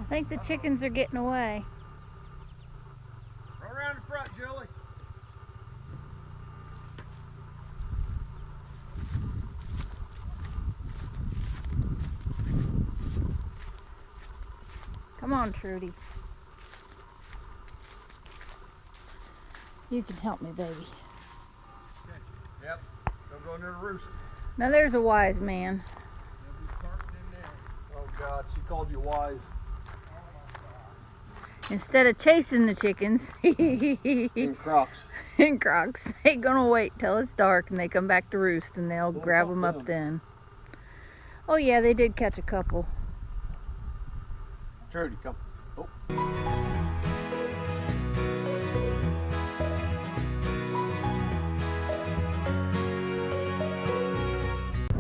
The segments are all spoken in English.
think the chickens are getting away. Run around the front, Julie. Come on, Trudy. You can help me, baby. Okay. Yep. Don't go near the roost. Now there's a wise man. They'll be parked in there. Oh God, she called you wise. Instead of chasing the chickens In Crocs. in Crocs, they gonna wait till it's dark and they come back to roost and they'll grab them up then. Oh yeah, they did catch a couple. Trudy, come. Oh.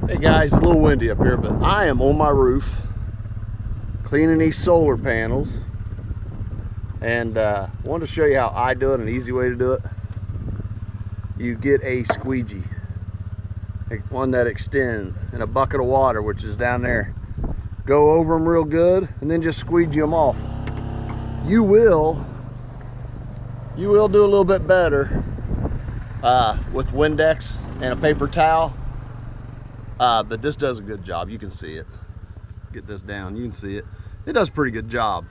Hey guys, it's a little windy up here, but I am on my roof cleaning these solar panels, and wanted to show you how I do it, an easy way to do it. You get a squeegee, one that extends, and a bucket of water, which is down there. Go over them real good and then just squeegee them off. You will do a little bit better with Windex and a paper towel, but this does a good job. You can see it. Get this down, you can see it. It does a pretty good job.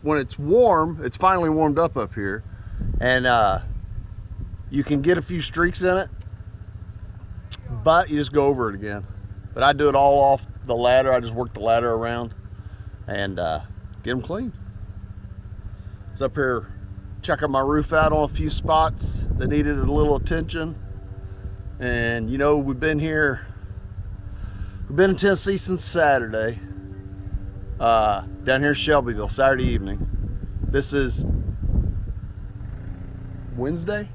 When it's warm, it's finally warmed up here, and you can get a few streaks in it, but you just go over it again. But I do it all off the ladder. I just work the ladder around and get them clean. It's up here checking my roof out on a few spots that needed a little attention. And you know, we've been in Tennessee since Saturday. Down here in Shelbyville, Saturday evening. This is Wednesday?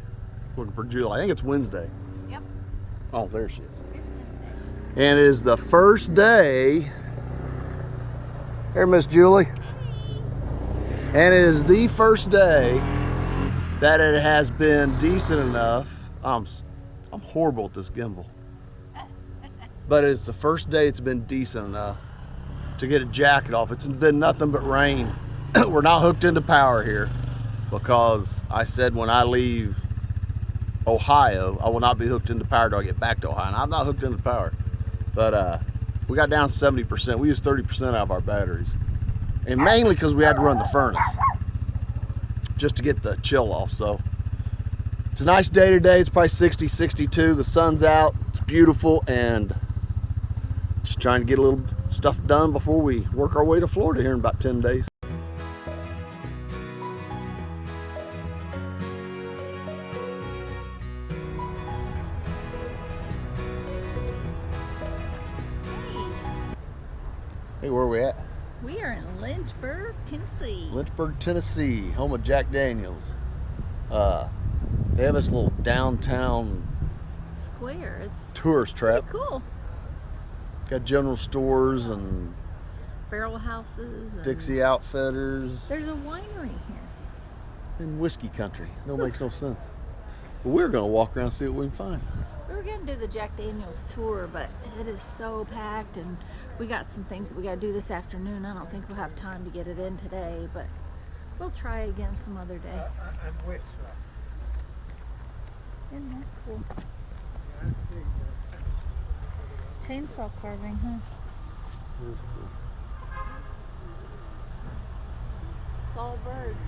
Looking for Julie. I think it's Wednesday. Yep. Oh, there she is. And it is the first day. Here, Miss Julie. And it is the first day that it has been decent enough. I'm horrible at this gimbal. But it's the first day it's been decent enough to get a jacket off. It's been nothing but rain. We're not hooked into power here because I said when I leave Ohio, I will not be hooked into power till I get back to Ohio. And I'm not hooked into power. But we got down 70%. We used 30% out of our batteries. And mainly because we had to run the furnace just to get the chill off. So it's a nice day today. It's probably 60, 62. The sun's out. It's beautiful. And just trying to get a little stuff done before we work our way to Florida here in about 10 days. Hey, where are we at? We are in Lynchburg, Tennessee. Lynchburg, Tennessee, home of Jack Daniels. They have this little downtown Square. It's tourist trap. cool. Got general stores and Barrel houses. And Dixie Outfitters. there's a winery here. In whiskey country. No, makes no sense. But we're gonna walk around and see what we can find. We were gonna do the Jack Daniels tour, but it is so packed, and we got some things that we gotta do this afternoon. I don't think we'll have time to get it in today, but we'll try again some other day. I'm with Isn't that cool? Chainsaw carving, huh? It's all birds.